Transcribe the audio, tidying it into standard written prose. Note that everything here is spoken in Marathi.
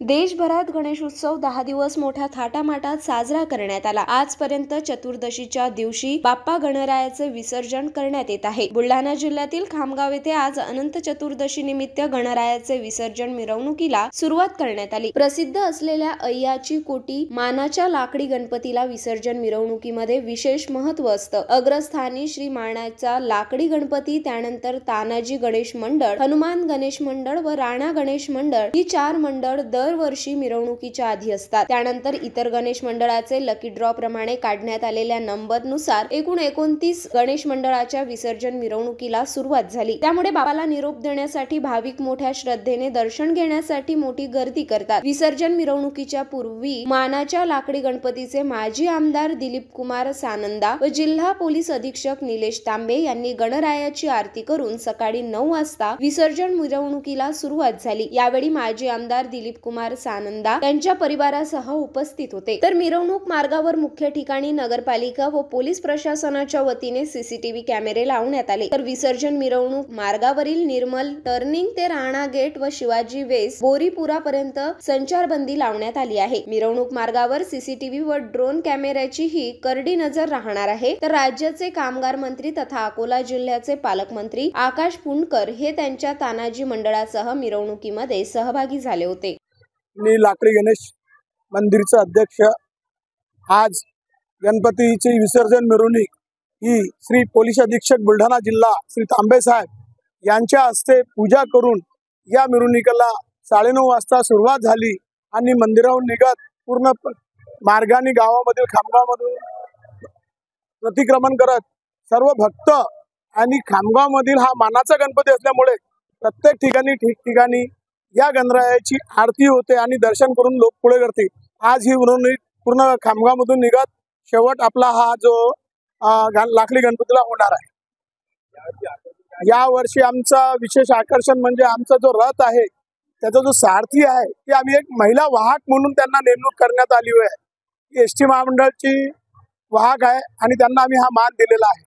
देशभरात गणेशोत्सव 10 दिवस मोठ्या थाटामाटात साजरा करण्यात आला। आजपर्यंत चतुर्दशीच्या दिवशी बाप्पा गणरायाचे विसर्जन करण्यात येत आहे। बुलढाणा जिल्ह्यातील खामगाव येथे आज अनंत चतुर्दशी निमित्त गणरायाचे विसर्जन मिरवणुकीला सुरुवात करण्यात आली। प्रसिद्ध असलेल्या अय्याची कोटी मानाच्या लाकडी गणपतीला विसर्जन मिरवणुकीमध्ये विशेष महत्त्व असतं। अग्रस्थानी श्री मानाचा लाकडी गणपती, त्यानंतर तानाजी गणेश मंडळ, हनुमान गणेश मंडळ व राणा गणेश मंडळ ही 4 मंडळ दरवर्षी मिरवणुकीच्या आधी असतात। त्यानंतर इतर गणेश मंडळाचे लकी ड्रॉ प्रमाणे काढण्यात आलेल्या नंबरनुसार एकूण 29 गणेश मंडळाच्या विसर्जन मिरवणुकीला सुरुवात झाली। त्यामुळे बाबाला निरोप देण्यासाठी भाविक मोठ्या श्रद्धेने दर्शन घेण्यासाठी मोठी गर्दी करतात। विसर्जन मिरवणुकीच्या पूर्वी मानाच्या लाकडी गणपतीचे माजी आमदार दिलीप कुमार सानंदा व जिल्हा पोलीस अधीक्षक निलेश तांबे यांनी गणरायाची आरती करून सकाळी 9 वाजता विसर्जन मिरवणुकीला सुरुवात झाली। यावेळी माजी आमदार दिलीप कुमार सानंदा यांच्या परिवारासह उपस्थित होते। तर मिरवणूक मार्गावर मुख्य ठिकाणी नगरपालिका व पोलीस प्रशासनाच्या वतीने सीसीटीव्ही कॅमेरे लावण्यात आले। तर विसर्जन मिरवणूक मार्गावरील निर्मल टर्निंग ते राणा गेट व शिवाजी वेस बोरीपुरापर्यंत संचारबंदी लावण्यात आली आहे। मिरवणूक मार्गावर सीसीटीव्ही व ड्रोन कॅमेऱ्याची ही करडी नजर राहणार आहे। तर राज्याचे कामगार मंत्री तथा अकोला जिल्ह्याचे पालकमंत्री आकाश पुणकर हे त्यांच्या तानाजी मंडळासह मिरवणुकीमध्ये सहभागी झाले होते। मी लाकडी गणेश मंदिरचा अध्यक्ष। आज गणपतीची विसर्जन मिरवणूक ही श्री पोलीस अधीक्षक बुलढाणा जिल्हा श्री तांबे साहेब यांच्या हस्ते पूजा करून या मिरवणुकीला 9:30 वाजता सुरुवात झाली आणि मंदिराहून निघत पूर्ण मार्गाने गावामधील खामगावमधून प्रतिक्रमण करत सर्व भक्त आणि खामगावमधील हा मानाचा गणपती असल्यामुळे प्रत्येक ठिकाणी या गणरायाची आरती होते आणि दर्शन करून लोक पुढे करते। आज ही मिरवणूक पूर्ण खामगावमधून निघत शेवट आपला हा जो लाकडी गणपतीला होणार आहे। या वर्षी आमचा विशेष आकर्षण म्हणजे आमचा जो रथ आहे त्याचा जो सारथी आहे ते आम्ही एक महिला वाहक म्हणून त्यांना नेमणूक करण्यात आली आहे। एसटी महामंडळाची वाहक आहे आणि त्यांना आम्ही हा मान दिलेला आहे।